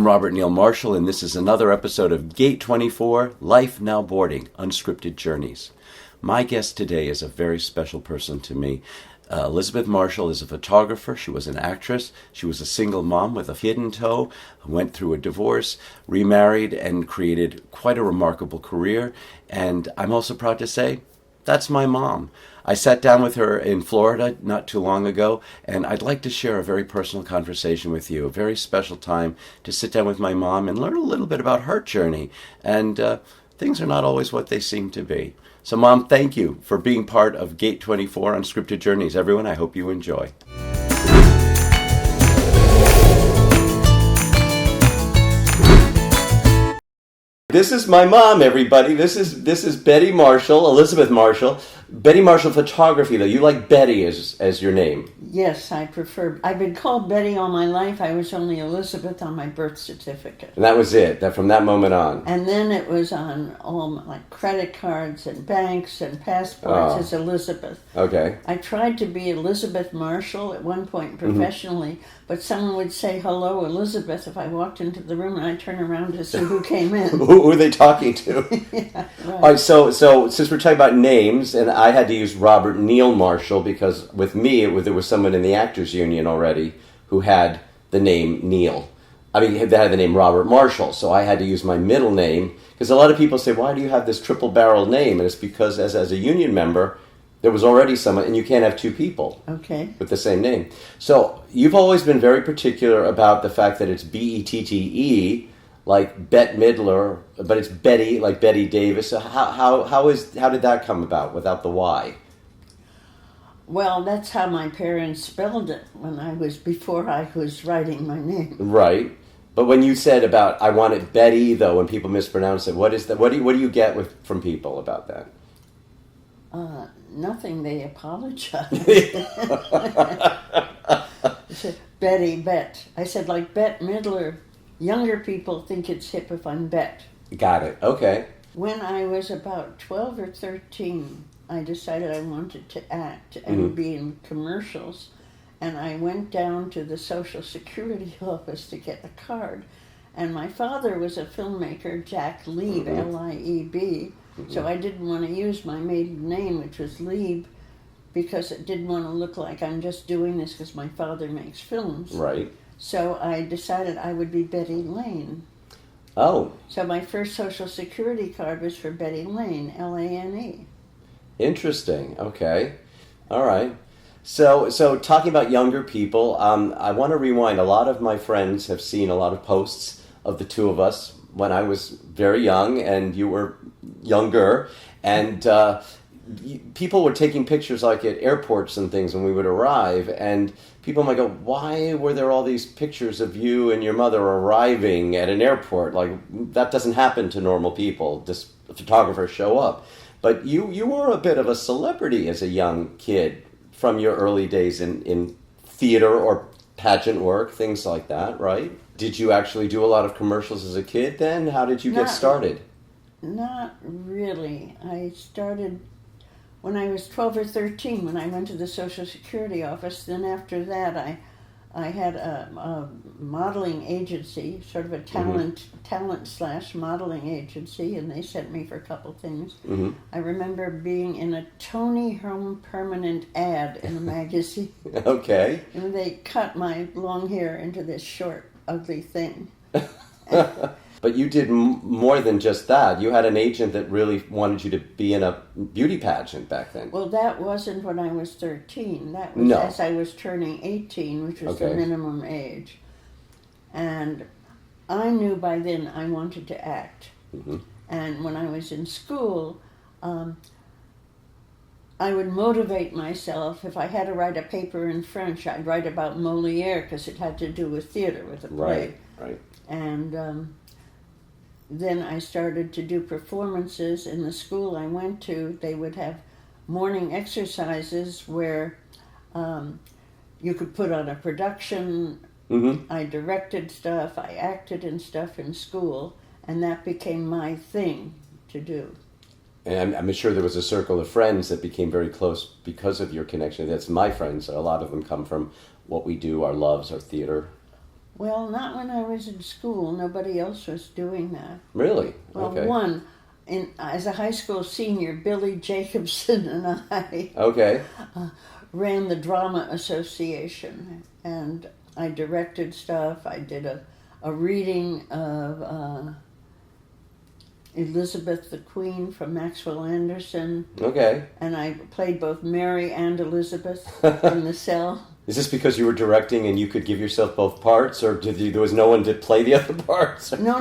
Robert Neal Marshall, and this is another episode of Gate 24, Life Now Boarding, Unscripted Journeys. My guest today is a very special person to me. Elizabeth Marshall is a photographer. She was an actress. She was a single mom with a kid in tow, went through a divorce, remarried, and created quite a remarkable career. And I'm also proud to say, that's my mom. I sat down with her in Florida not too long ago, and I'd like to share a very personal conversation with you, a very special time to sit down with my mom and learn a little bit about her journey. And things are not always what they seem to be. So, Mom, thank you for being part of Gate 24 Unscripted Journeys. Everyone, I hope you enjoy. This is my mom, everybody. This is Bette Marshall, Elizabeth Marshall. Bette Marshall Photography, though. You like Betty as your name. Yes, I prefer. I've been called Betty all my life. I was only Elizabeth on my birth certificate. And that was it, that from that moment on. And then it was on all my credit cards and banks and passports as Elizabeth. Okay. I tried to be Elizabeth Marshall at one point professionally, but someone would say, "Hello, Elizabeth," if I walked into the room and I'd turn around to see who came in. Who are they talking to? Yeah, right. All right, so since we're talking about names, and I had to use Robert Neal Marshall because with me there was someone in the Actors Union already who had the name Neal. I mean, they had the name Robert Marshall, so I had to use my middle name because a lot of people say, "Why do you have this triple barrel name?" And it's because as a union member, there was already someone, and you can't have two people with the same name. So you've always been very particular about the fact that it's Bette, like Bette Midler, but it's Betty, like Betty Davis. So how did that come about without the Y? Well, that's how my parents spelled it before I was writing my name. Right. But when you said about I want it Betty, though, when people mispronounce it, what is that? What do you get from people about that? Nothing. They apologize. They said, Betty, Bet. I said, like Bette Midler. Younger people think it's hip if I'm Bette. Got it. Okay. When I was about 12 or 13, I decided I wanted to act and be in commercials. And I went down to the Social Security office to get a card. And my father was a filmmaker, Jack Lieb, Lieb. So I didn't want to use my maiden name, which was Lieb, because it didn't want to look like I'm just doing this because my father makes films. Right. So I decided I would be Betty Lane. Oh. So my first Social Security card was for Betty Lane, Lane. Interesting. Okay. All right. So talking about younger people, I want to rewind. A lot of my friends have seen a lot of posts of the two of us when I was very young and you were younger, and people were taking pictures like at airports and things when we would arrive, and people might go, "Why were there all these pictures of you and your mother arriving at an airport? Like, that doesn't happen to normal people. Just photographers show up." But you were a bit of a celebrity as a young kid from your early days in theater or pageant work, things like that, right? Did you actually do a lot of commercials as a kid then? How did you get started? Not really. I started when I was 12 or 13 when I went to the Social Security office. Then after that I had a modeling agency, sort of a talent/modeling agency, and they sent me for a couple things. I remember being in a Tony Home Permanent ad in a magazine. Okay. And they cut my long hair into this short, ugly thing. But you did more than just that. You had an agent that really wanted you to be in a beauty pageant back then. Well, that wasn't when I was 13. That was as I was turning 18, which was the minimum age. And I knew by then I wanted to act. And when I was in school, I would motivate myself. If I had to write a paper in French, I'd write about Molière because it had to do with theater, with a play. Right. And then I started to do performances in the school I went to. They would have morning exercises where you could put on a production. I directed stuff, I acted in stuff in school, and that became my thing to do. And I'm sure there was a circle of friends that became very close because of your connection. That's my friends. A lot of them come from what we do, our loves, our theater. Well, not when I was in school. Nobody else was doing that. Really? Well, Okay. as a high school senior, Billy Jacobson and I Okay. ran the Drama Association, and I directed stuff. I did a reading of Elizabeth the Queen from Maxwell Anderson, Okay. and I played both Mary and Elizabeth in the cell. Is this because you were directing and you could give yourself both parts, or there was no one to play the other parts? No.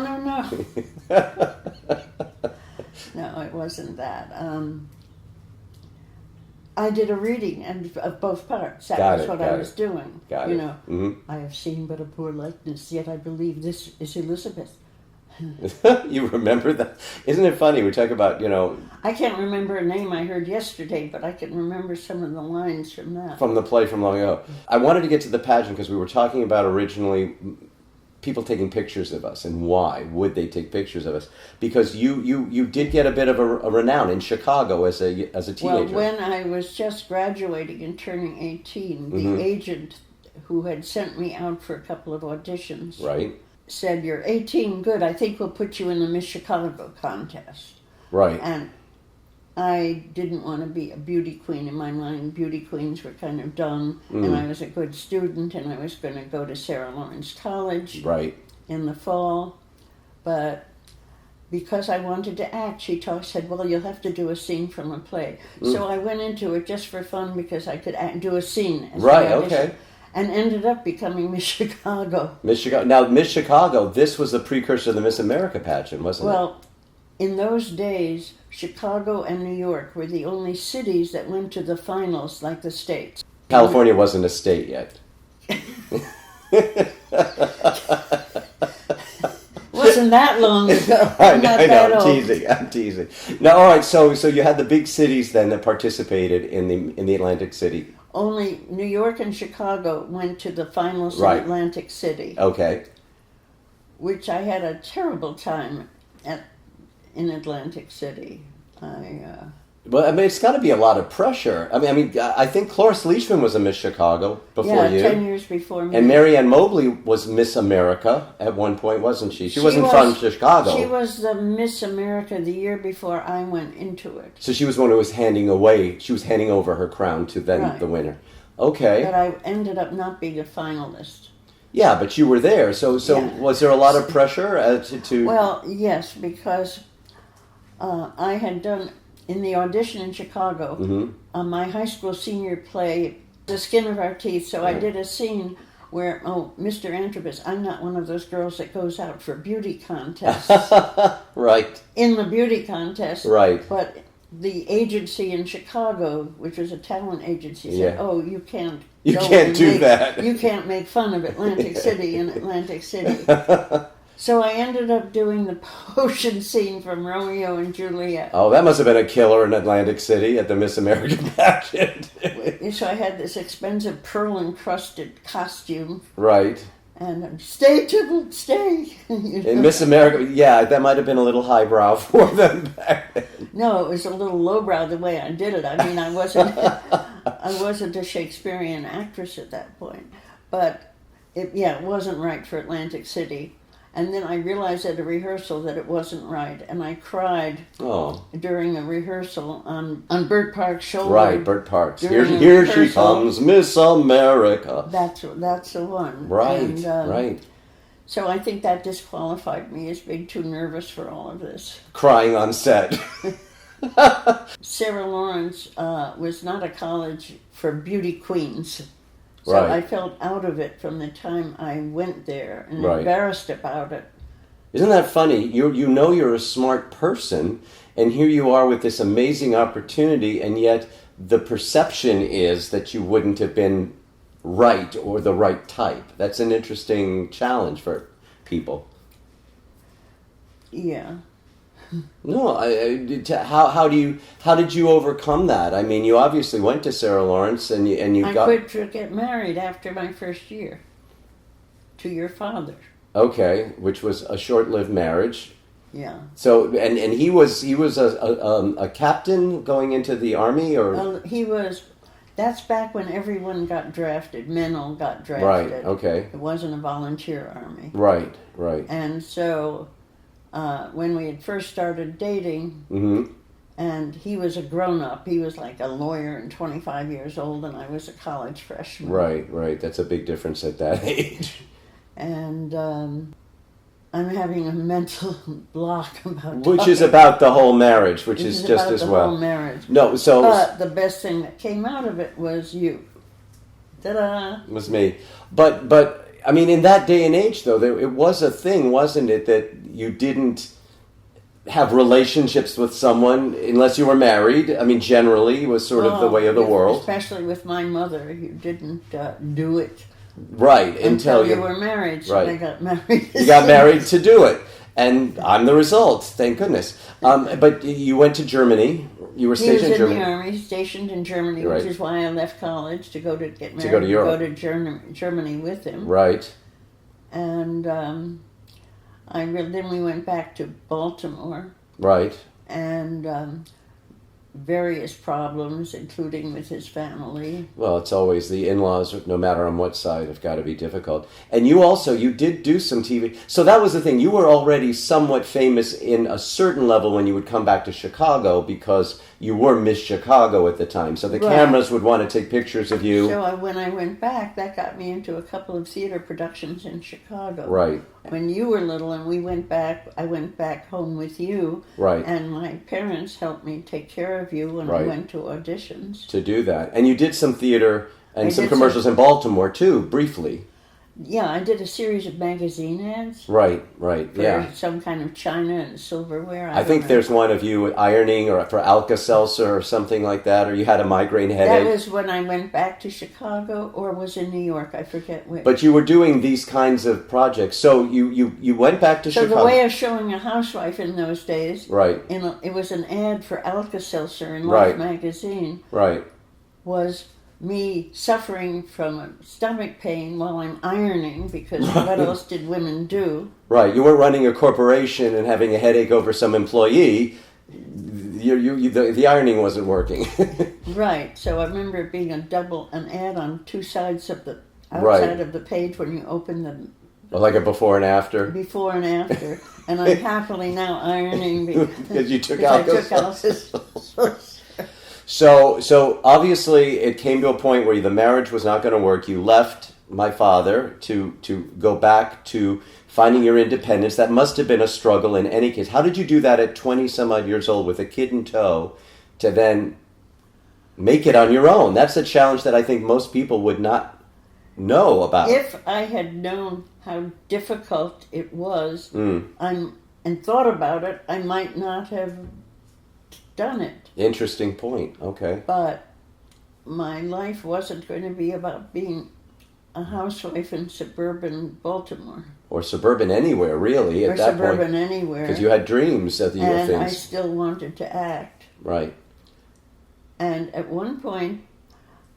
No, it wasn't that. I did a reading of both parts. That was what I was doing. Got you it. know, Mm-hmm. I have seen but a poor likeness, yet I believe this is Elizabeth. You remember that? Isn't it funny? We talk about, I can't remember a name I heard yesterday, but I can remember some of the lines from that. from the play from long ago. I wanted to get to the pageant because we were talking about originally people taking pictures of us and why would they take pictures of us? Because you did get a bit of a renown in Chicago as a teenager. Well, when I was just graduating and turning 18, the agent who had sent me out for a couple of auditions Right. said, "You're 18, good, I think we'll put you in the Miss Chicago contest." Right. And I didn't want to be a beauty queen. In my mind, beauty queens were kind of done, and I was a good student, and I was going to go to Sarah Lawrence College Right. in the fall. But because I wanted to act, she said, "Well, you'll have to do a scene from a play." So I went into it just for fun because I could do a scene. As Right, the audition, okay. And ended up becoming Miss Chicago. Miss Chicago. Now, Miss Chicago, this was the precursor to the Miss America pageant, wasn't it? Well, in those days, Chicago and New York were the only cities that went to the finals like the states. California wasn't a state yet. Wasn't that long ago. I Not know, that I'm old. teasing. Now, all right, so you had the big cities then that participated in the Atlantic City. Only New York and Chicago went to the finals Right. in Atlantic City, Okay. which I had a terrible time in Atlantic City. Well, I mean, it's got to be a lot of pressure. I think Cloris Leachman was a Miss Chicago before you. 10 years before me. And Marianne Mobley was Miss America at one point, wasn't she? She wasn't from Chicago. She was the Miss America the year before I went into it. So she was one who was handing over her crown to then Right. the winner. Okay. But I ended up not being a finalist. Yeah, but you were there. So Yeah. was there a lot of pressure to... Well, yes, because I had done, in the audition in Chicago, my high school senior play, The Skin of Our Teeth, so I did a scene where, Mr. Antrobus, I'm not one of those girls that goes out for beauty contests. Right. In the beauty contest. Right. But the agency in Chicago, which was a talent agency, said, Yeah. "Oh, you can't. You go can't and do that." You can't make fun of Atlantic City in Atlantic City." So I ended up doing the potion scene from Romeo and Juliet. Oh, that must have been a killer in Atlantic City at the Miss America pageant. So I had this expensive pearl-encrusted costume, Right. and stay, Tybalt, stay. You know? In Miss America, yeah, that might have been a little highbrow for them back then. No, it was a little lowbrow the way I did it. I mean, I wasn't a Shakespearean actress at that point, but it wasn't right for Atlantic City. And then I realized at a rehearsal that it wasn't right, and I cried during a rehearsal on Bert Park's shoulder. Right, Bert Parks. During a Here she rehearsal. comes, Miss America. That's the one. Right, And, right. So I think that disqualified me as being too nervous for all of this. Crying on set. Sarah Lawrence was not a college for beauty queens. So Right. I felt out of it from the time I went there and Right. embarrassed about it. Isn't that funny? You know you're a smart person, and here you are with this amazing opportunity, and yet the perception is that you wouldn't have been right or the right type. That's an interesting challenge for people. Yeah. No, how did you overcome that? I mean, you obviously went to Sarah Lawrence, and you I got quit to get married after my first year to your father. okay, which was a short-lived marriage. Yeah. So and he was a captain going into the army, or Well, he was That's back when everyone got drafted. Men all got drafted. Right, okay. It wasn't a volunteer army. Right, right. And so when we had first started dating, Mm-hmm. and he was a grown-up, he was like a lawyer and 25 years old, and I was a college freshman. Right, right. That's a big difference at that age. And I'm having a mental block about Which is about the whole marriage, which is just about as the well. whole marriage. No, so But the best thing that came out of it was you. Ta-da! it was me. But I mean, in that day and age, though, it was a thing, wasn't it, that you didn't have relationships with someone unless you were married. I mean, generally, it was sort of the way of the world. Especially with my mother, you didn't do it Right, until you were married. So right. I got married. You got married to do it. And I'm the result, thank goodness. But you went to Germany. You were stationed in Germany. He was in the army, stationed in Germany, Right. which is why I left college to go to get married. To go to Europe. Go to Germany with him. Right. And then we went back to Baltimore. Right. And various problems, including with his family. Well, it's always the in-laws, no matter on what side, have got to be difficult. And you did do some TV. So that was the thing. You were already somewhat famous in a certain level when you would come back to Chicago because you were Miss Chicago at the time. So the cameras would want to take pictures of you. So when I went back, that got me into a couple of theater productions in Chicago. Right. When you were little and I went back home with you. Right. And my parents helped me take care of you when I went to auditions. To do that. And you did some theater and some commercials in Baltimore, too, briefly. Yeah, I did a series of magazine ads. Right, for some kind of china and silverware. I think there's one of you ironing or for Alka-Seltzer or something like that, or you had a migraine headache. That was when I went back to Chicago or was in New York. I forget which. But you were doing these kinds of projects. So you went back to Chicago. So the way of showing a housewife in those days, right? It was an ad for Alka-Seltzer in Life magazine. Right. Was me suffering from a stomach pain while I'm ironing, because what else did women do? Right. You weren't running a corporation and having a headache over some employee. The ironing wasn't working. Right. So I remember it being an ad on two sides of the outside of the page when you open them. Like a before and after. Before and after, and I'm happily now ironing because you took Alka-Seltzer. So obviously it came to a point where the marriage was not going to work. You left my father to go back to finding your independence. That must have been a struggle in any case. How did you do that at 20 some odd years old with a kid in tow to then make it on your own? That's a challenge that I think most people would not know about. If I had known how difficult it was and thought about it, I might not have done it. Interesting point. Okay. But my life wasn't going to be about being a housewife in suburban Baltimore. Or suburban anywhere, really, at that point. Or suburban anywhere. Because you had dreams of the things. And I still wanted to act. Right. And at one point,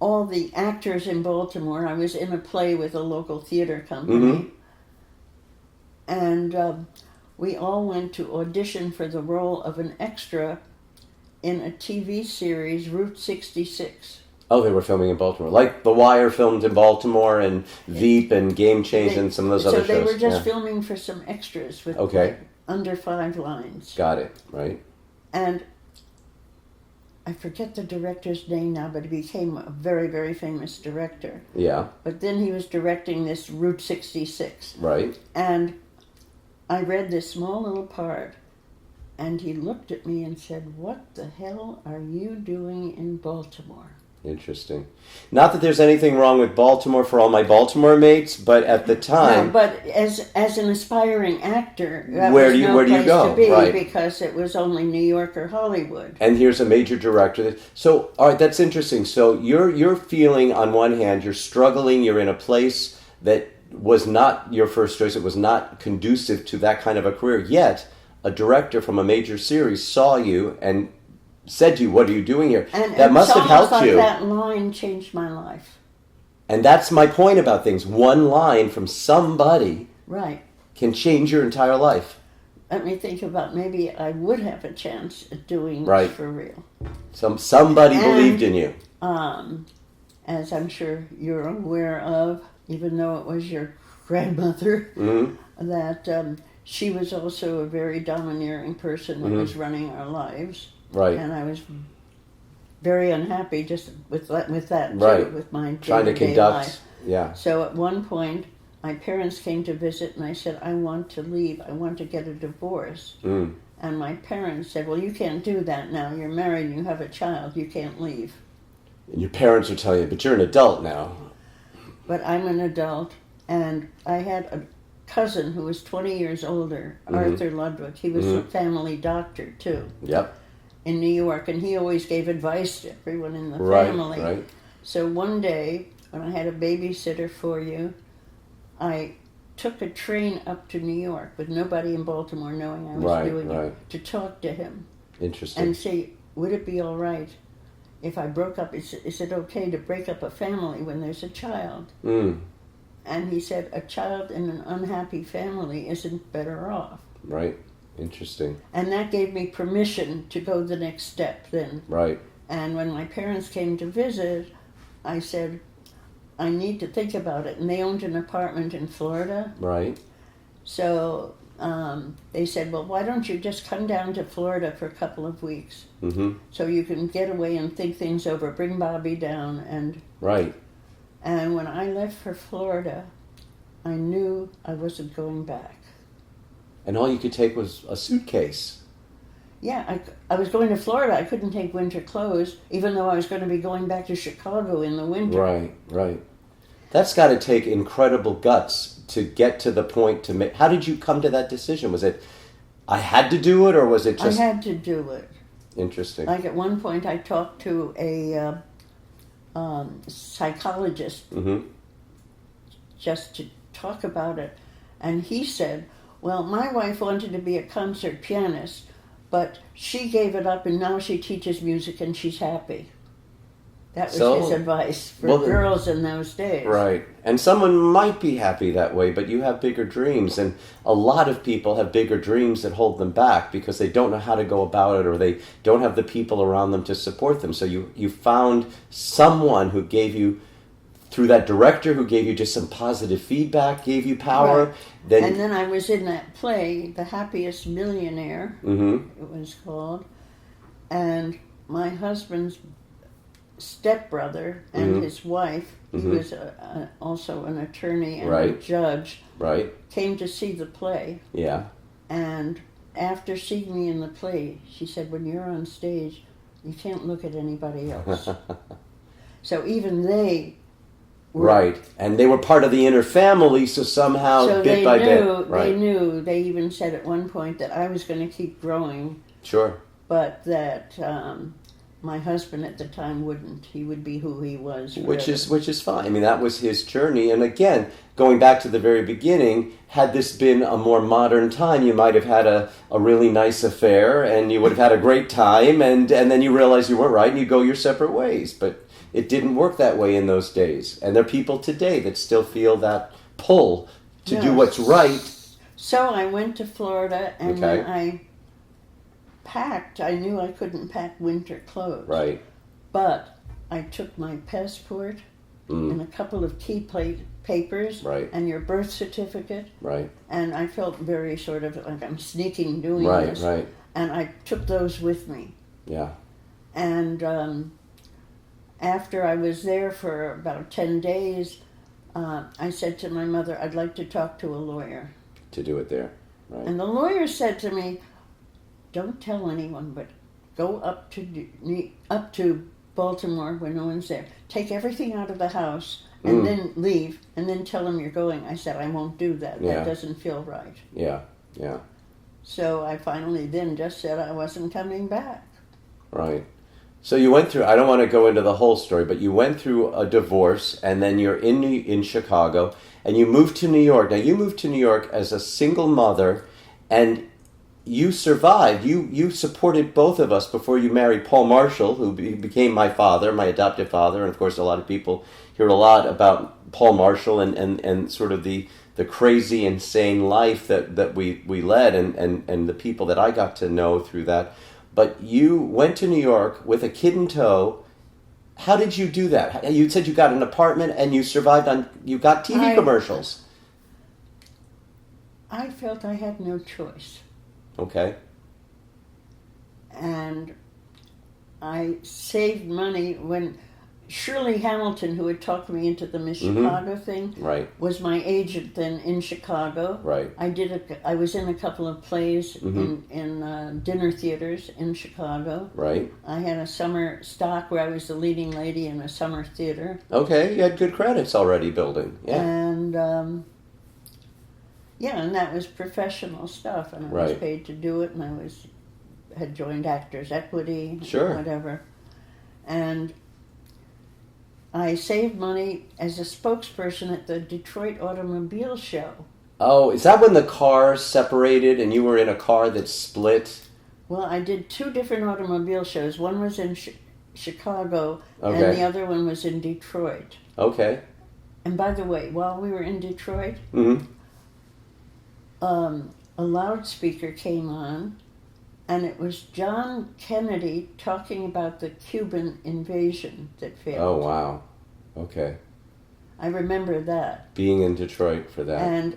all the actors in Baltimore, I was in a play with a local theater company, and we all went to audition for the role of an extra in a TV series, Route 66. Oh, they were filming in Baltimore. Like The Wire filmed in Baltimore, and Veep and Game Change and some of those other shows. So they were just filming for some extras with under 5 lines. Got it, right. And I forget the director's name now, but he became a very, very famous director. Yeah. But then he was directing this Route 66. Right. And I read this small little part, and he looked at me and said, "What the hell are you doing in Baltimore?" Interesting. Not that there's anything wrong with Baltimore for all my Baltimore mates, but at the time... No, but as an aspiring actor, that where was do no you place go? to be, Right. because it was only New York or Hollywood. And here's a major director. So, all right, that's interesting. So you're feeling, on one hand, you're struggling, you're in a place that was not your first choice, it was not conducive to that kind of a career, yet a director from a major series saw you and said to you, "What are you doing here?" And that must have helped like you. That line changed my life. And that's my point about things. One line from somebody can change your entire life. Let me think about, maybe I would have a chance at doing this for real. Somebody believed in you. as I'm sure you're aware of, even though it was your grandmother, that she was also a very domineering person that was running our lives. Right. And I was very unhappy just with that too, Right. with my Trying to day-to-day conduct, life. yeah. So at one point, my parents came to visit, and I said, I want to leave. I want to get a divorce. And my parents said, well, you can't do that now. You're married and you have a child. You can't leave. And your parents are telling you, but you're an adult now. But I'm an adult, and I had a cousin who was 20 years older, Arthur Ludwig. He was a family doctor, too. Yep. In New York, and he always gave advice to everyone in the family. Right. So one day, when I had a babysitter for you, I took a train up to New York with nobody in Baltimore knowing I was doing it, to talk to him. Interesting. And say, would it be all right if I broke up? Is it okay to break up a family when there's a child? And he said, a child in an unhappy family isn't better off. Right. Interesting. And that gave me permission to go the next step then. Right. And when my parents came to visit, I said, I need to think about it. And they owned an apartment in Florida. Right. So they said, well, why don't you just come down to Florida for a couple of weeks? So you can get away and think things over, bring Bobby down. And right. And when I left for Florida, I knew I wasn't going back. And all you could take was a suitcase. Yeah, I was going to Florida. I couldn't take winter clothes, even though I was going to be going back to Chicago in the winter. Right. That's got to take incredible guts to get to the point to make... How did you come to that decision? Was it, I had to do it, or was it just... I had to do it. Interesting. Like at one point I talked to a psychologist just to talk about it. And he said, well, my wife wanted to be a concert pianist, but she gave it up and now she teaches music and she's happy. That was his advice for girls in those days. Right. And someone might be happy that way, but you have bigger dreams. And a lot of people have bigger dreams that hold them back because they don't know how to go about it, or they don't have the people around them to support them. So you found someone who gave you, through that director who gave you just some positive feedback, gave you power. Right. Then, and then I was in that play, The Happiest Millionaire, it was called. And my husband's stepbrother and his wife, who was also an attorney and a judge, came to see the play. Yeah. And after seeing me in the play, she said, when you're on stage, you can't look at anybody else. So even they were... Right. And they were part of the inner family, so somehow, so bit by bit. They knew. They even said at one point that I was going to keep growing. Sure. But that... my husband at the time wouldn't. He would be who he was. Which is fine. I mean, that was his journey. And again, going back to the very beginning, had this been a more modern time, you might have had a really nice affair and you would have had a great time, and then you realize you weren't right and you go your separate ways. But it didn't work that way in those days. And there are people today that still feel that pull to do what's right. So I went to Florida, and when I packed, I knew I couldn't pack winter clothes. Right. But I took my passport and a couple of key papers and your birth certificate. Right. And I felt very sort of like I'm sneaking doing this. Right. And I took those with me. Yeah. And after I was there for about 10 days, I said to my mother, I'd like to talk to a lawyer. To do it there. Right. And the lawyer said to me, don't tell anyone, but go up to Baltimore when no one's there. Take everything out of the house and then leave, and then tell them you're going. I said, I won't do that. That doesn't feel right. Yeah. So I finally then just said I wasn't coming back. Right. So you went through, I don't want to go into the whole story, but you went through a divorce, and then you're in Chicago, and you moved to New York. Now, you moved to New York as a single mother, and you survived. You supported both of us before you married Paul Marshall, who became my father, my adoptive father. And of course, a lot of people hear a lot about Paul Marshall and sort of the crazy, insane life that we led, and the people that I got to know through that. But you went to New York with a kid in tow, How did you do that? You said you got an apartment and you survived on, you got TV commercials. I felt I had no choice. Okay. And I saved money when Shirley Hamilton, who had talked me into the Miss Chicago thing, was my agent then in Chicago. Right. I was in a couple of plays in dinner theaters in Chicago. Right. I had a summer stock where I was the leading lady in a summer theater. Okay, you had good credits already building. Yeah. And and that was professional stuff, and I was paid to do it, and I had joined Actors Equity, whatever, and I saved money as a spokesperson at the Detroit Automobile Show. Oh, is that when the cars separated and you were in a car that split? Well, I did 2 different automobile shows. One was in Chicago, and the other one was in Detroit. Okay. And by the way, while we were in Detroit, a loudspeaker came on, and it was John Kennedy talking about the Cuban invasion that failed. Oh, wow. Okay. I remember that. Being in Detroit for that. And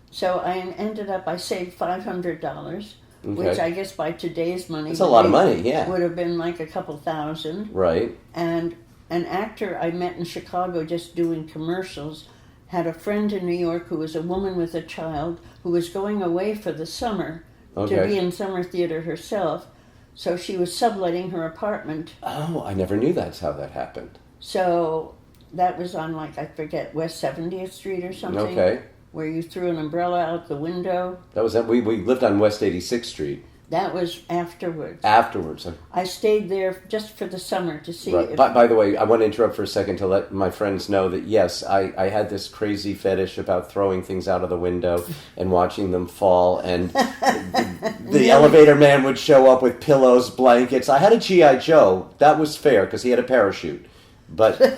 so I saved $500, which I guess by today's money... That's a lot of money, yeah. Would have been like a couple thousand. Right. And an actor I met in Chicago just doing commercials had a friend in New York who was a woman with a child who was going away for the summer to be in summer theater herself, so she was subletting her apartment. Oh, I never knew that's how that happened. So that was on, like, I forget, West 70th Street or something. Okay. Where you threw an umbrella out the window. That was we lived on West 86th Street. That was afterwards. Afterwards. I stayed there just for the summer to see if... By the way, I want to interrupt for a second to let my friends know that, yes, I had this crazy fetish about throwing things out of the window and watching them fall, and the elevator man would show up with pillows, blankets. I had a G.I. Joe. That was fair, because he had a parachute. But...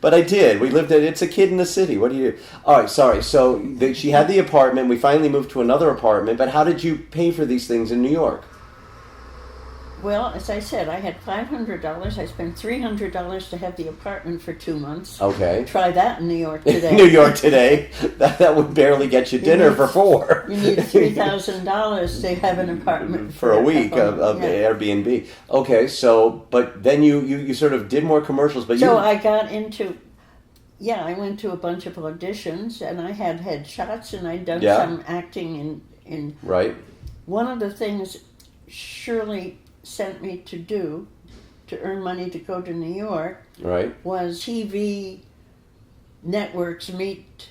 But I did. We lived at... It's a kid in the city. What do you do? All right, sorry. So she had the apartment. We finally moved to another apartment. But how did you pay for these things in New York? Well, as I said, I had $500. I spent $300 to have the apartment for 2 months. Okay. Try that in New York today. New York today. That would barely get you dinner for 4. You need $3,000 to have an apartment for a week of Airbnb. Okay, so, but then you sort of did more commercials, but So I got into... Yeah, I went to a bunch of auditions, and I had headshots, and I'd done some acting in... Right. One of the things Shirley sent me to do to earn money to go to New York was TV networks meet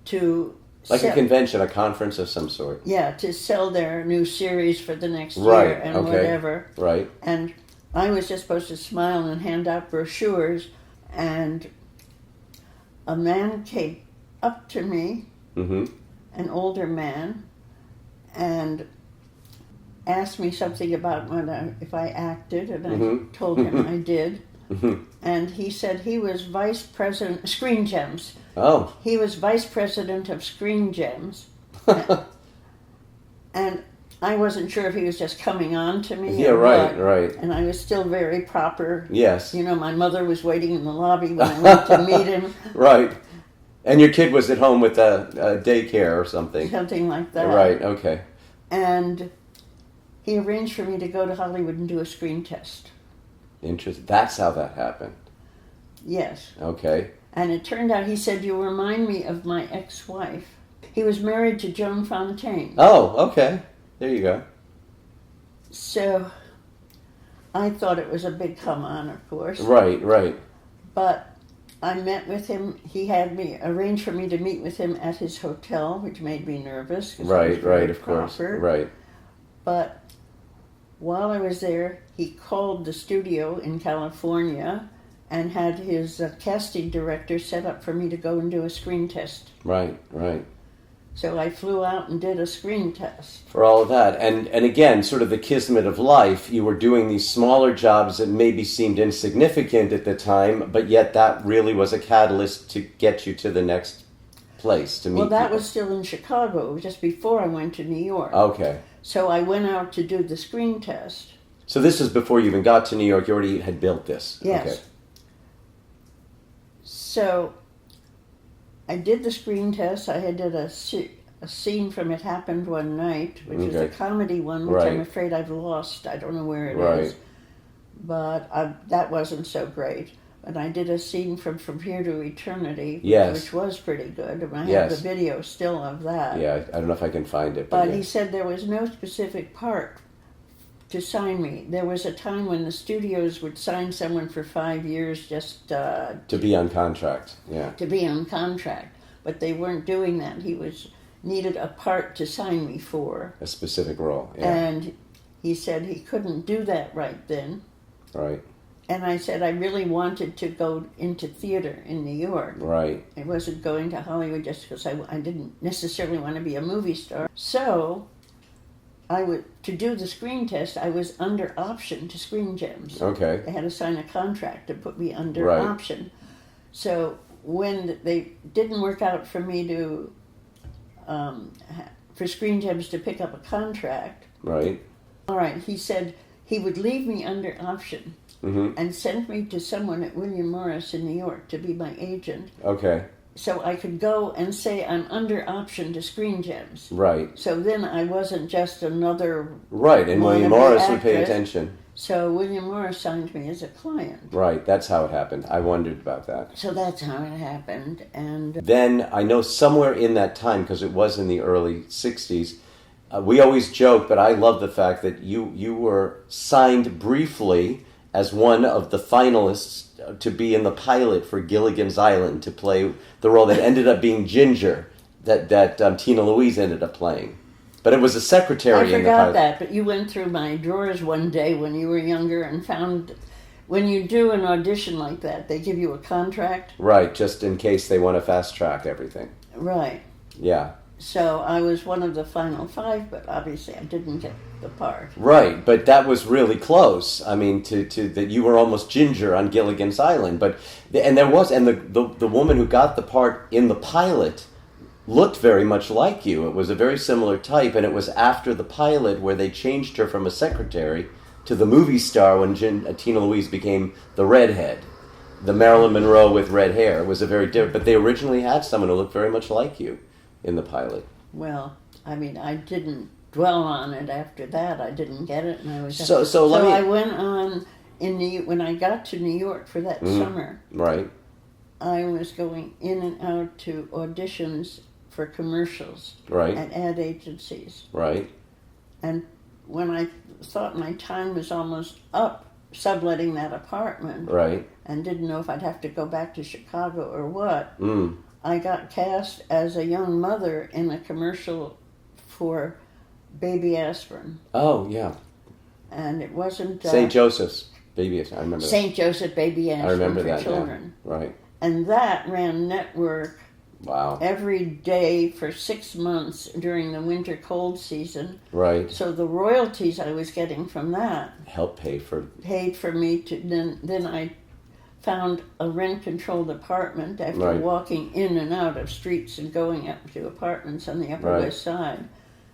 to like a convention, a conference of some sort. Yeah, to sell their new series for the next year and whatever. Right. And I was just supposed to smile and hand out brochures, and a man came up to me, an older man, and asked me something about if I acted, and I told him I did. And he said he was vice president, Screen Gems. Oh. He was vice president of Screen Gems. And I wasn't sure if he was just coming on to me. Yeah, right. And I was still very proper. Yes. You know, my mother was waiting in the lobby when I went to meet him. Right. And your kid was at home with a daycare or something. Something like that. Right, okay. And he arranged for me to go to Hollywood and do a screen test. Interesting. That's how that happened. Yes. Okay. And it turned out, he said, you remind me of my ex-wife. He was married to Joan Fontaine. Oh, okay. There you go. So I thought it was a big come-on, of course. Right. But I met with him. He had me arranged for me to meet with him at his hotel, which made me nervous. Right, of course. Right. But while I was there, he called the studio in California and had his casting director set up for me to go and do a screen test. Right. So I flew out and did a screen test. For all of that. And again, sort of the kismet of life, you were doing these smaller jobs that maybe seemed insignificant at the time, but yet that really was a catalyst to get you to the next place to meet Well, that people. was still in Chicago. It was just before I went to New York. Okay. So I went out to do the screen test. So this is before you even got to New York. You already had built this. Yes. Okay. So I did the screen test. I had did a scene from It Happened One Night, which is a comedy one, which I'm afraid I've lost. I don't know where it is. But that wasn't so great. And I did a scene from Here to Eternity, which was pretty good. And I have the video still of that. Yeah, I don't know if I can find it. But he said there was no specific part to sign me. There was a time when the studios would sign someone for 5 years just to be on contract. Yeah. To be on contract. But they weren't doing that. He needed a part to sign me for. A specific role, yeah. And he said he couldn't do that right then. Right. And I said I really wanted to go into theater in New York. Right. I wasn't going to Hollywood just because I didn't necessarily want to be a movie star. So to do the screen test, I was under option to Screen Gems. Okay. They had to sign a contract to put me under option. So when they didn't work out for me to, for Screen Gems to pick up a contract. Right. All right, he said he would leave me under option and send me to someone at William Morris in New York to be my agent. Okay. So I could go and say I'm under option to Screen Gems. Right. So then I wasn't just another... Right, and William Morris would pay attention. So William Morris signed me as a client. Right, that's how it happened. I wondered about that. So that's how it happened. And then I know somewhere in that time, because it was in the early 60s, we always joke, but I love the fact that you were signed briefly as one of the finalists to be in the pilot for Gilligan's Island, to play the role that ended up being Ginger, that Tina Louise ended up playing. But it was a secretary in the pilot. I forgot that, but you went through my drawers one day when you were younger and found, when you do an audition like that, they give you a contract. Right, just in case they want to fast track everything. Right. Yeah. So I was one of the final 5, but obviously I didn't get the part. Right, but that was really close. I mean, to that you were almost Ginger on Gilligan's Island. But the woman who got the part in the pilot looked very much like you. It was a very similar type, and it was after the pilot where they changed her from a secretary to the movie star when Tina Louise became the redhead, the Marilyn Monroe with red hair. It was a very different. But they originally had someone who looked very much like you in the pilot. Well, I mean, I didn't dwell on it after that. I didn't get it, and I was I went on when I got to New York for that summer. Right. I was going in and out to auditions for commercials at ad agencies. Right. And when I thought my time was almost up subletting that apartment, and didn't know if I'd have to go back to Chicago or what, I got cast as a young mother in a commercial for baby aspirin. Oh, yeah. And it wasn't... St. Joseph's baby aspirin, I remember that. St. Joseph baby aspirin for children. Yeah. Right. And that ran network Wow. every day for 6 months during the winter cold season. Right. So the royalties I was getting from that helped paid for me to... Then I found a rent-controlled apartment after walking in and out of streets and going up to apartments on the Upper West Side.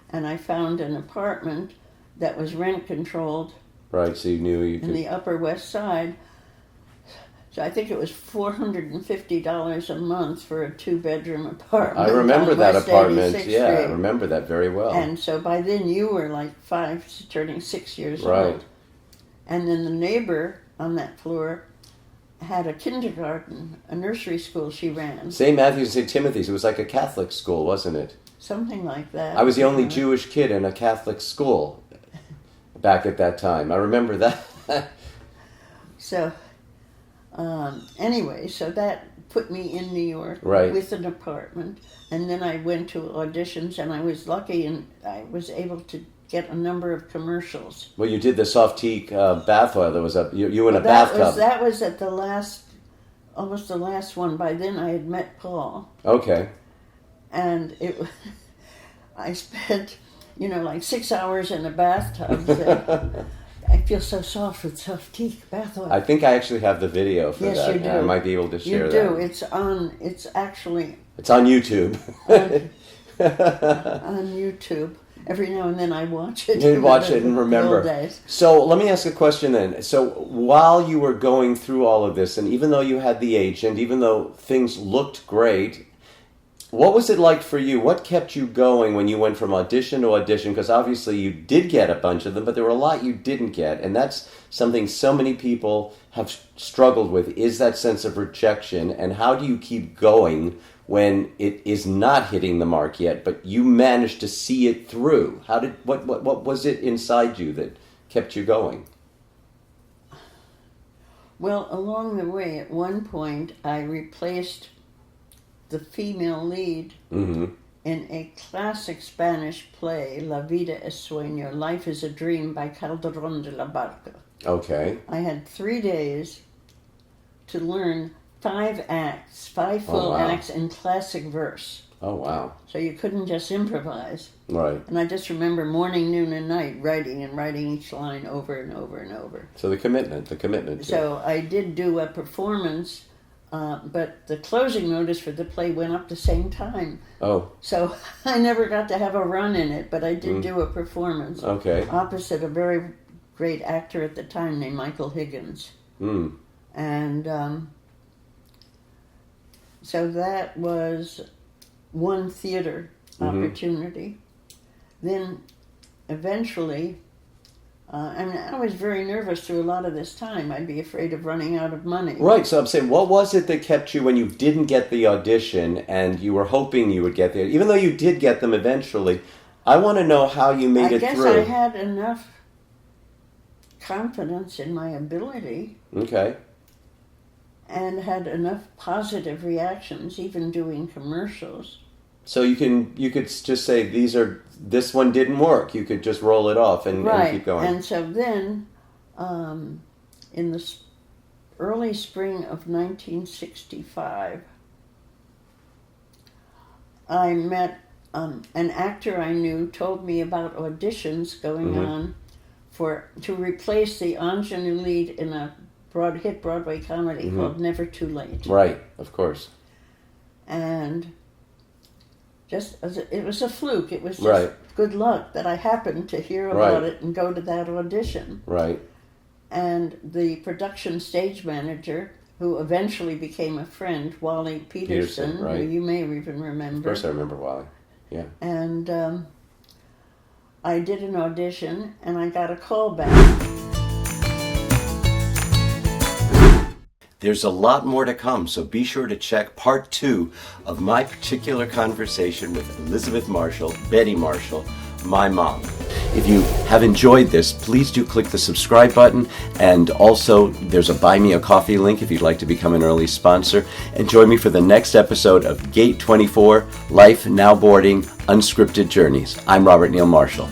And I found an apartment that was rent-controlled. Right, so you knew you could... In the Upper West Side. So I think it was $450 a month for a 2-bedroom apartment. I remember that apartment. Yeah, Street. I remember that very well. And so by then you were like 5, turning 6 years old. And then the neighbor on that floor had a kindergarten, a nursery school she ran. St. Matthew's and St. Timothy's. It was like a Catholic school, wasn't it? Something like that. I was the only Jewish kid in a Catholic school back at that time. I remember that. So, anyway, so that put me in New York with an apartment. And then I went to auditions, and I was lucky, and I was able to get a number of commercials. Well, you did the Softique bath oil. There was you in a bathtub. That was at almost the last one. By then I had met Paul. Okay. And I spent, like 6 hours in a bathtub. I feel so soft with Softique bath oil. I think I actually have the video for that. Yes, you do. I might be able to share that. You do. It's on YouTube. On YouTube. On YouTube. every now and then I watch it. You'd watch it and remember. Days. So let me ask a question then. So while you were going through all of this, and even though you had the agent, even though things looked great, what was it like for you? What kept you going when you went from audition to audition? Because obviously you did get a bunch of them, but there were a lot you didn't get. And that's something so many people have struggled with, is that sense of rejection. And how do you keep going when it is not hitting the mark yet, but you managed to see it through? What was it inside you that kept you going? Well, along the way, at one point, I replaced the female lead in a classic Spanish play, La Vida es Sueño, Life is a Dream by Calderón de la Barca. Okay. I had 3 days to learn 5 acts, 5 full acts in classic verse. Oh, wow. So you couldn't just improvise. Right. And I just remember morning, noon, and night writing each line over and over and over. So the commitment. So I did do a performance, but the closing notice for the play went up the same time. Oh. So I never got to have a run in it, but I did do a performance. Okay. Opposite a very great actor at the time named Michael Higgins. And so that was one theater opportunity. Then eventually, I was very nervous through a lot of this time. I'd be afraid of running out of money. Right, so I'm saying, what was it that kept you when you didn't get the audition and you were hoping you would get there? Even though you did get them eventually, I want to know how you made it through. I guess I had enough confidence in my ability. Okay. And had enough positive reactions, even doing commercials. So you could just say this one didn't work. You could just roll it off and keep going. And so then, in the early spring of 1965, I met an actor I knew told me about auditions going on to replace the ingenue lead in a hit Broadway comedy called Never Too Late. Right, of course. And it was a fluke. It was just good luck that I happened to hear about it and go to that audition. Right. And the production stage manager, who eventually became a friend, Wally Peterson, who you may even remember. Of course I remember Wally, yeah. And I did an audition, and I got a call back. There's a lot more to come, so be sure to check part 2 of my particular conversation with Elizabeth Marshall, Bette Marshall, my mom. If you have enjoyed this, please do click the subscribe button, and also there's a Buy Me a Coffee link if you'd like to become an early sponsor. And join me for the next episode of Gate 24, Life Now Boarding, Unscripted Journeys. I'm Robert Neal Marshall.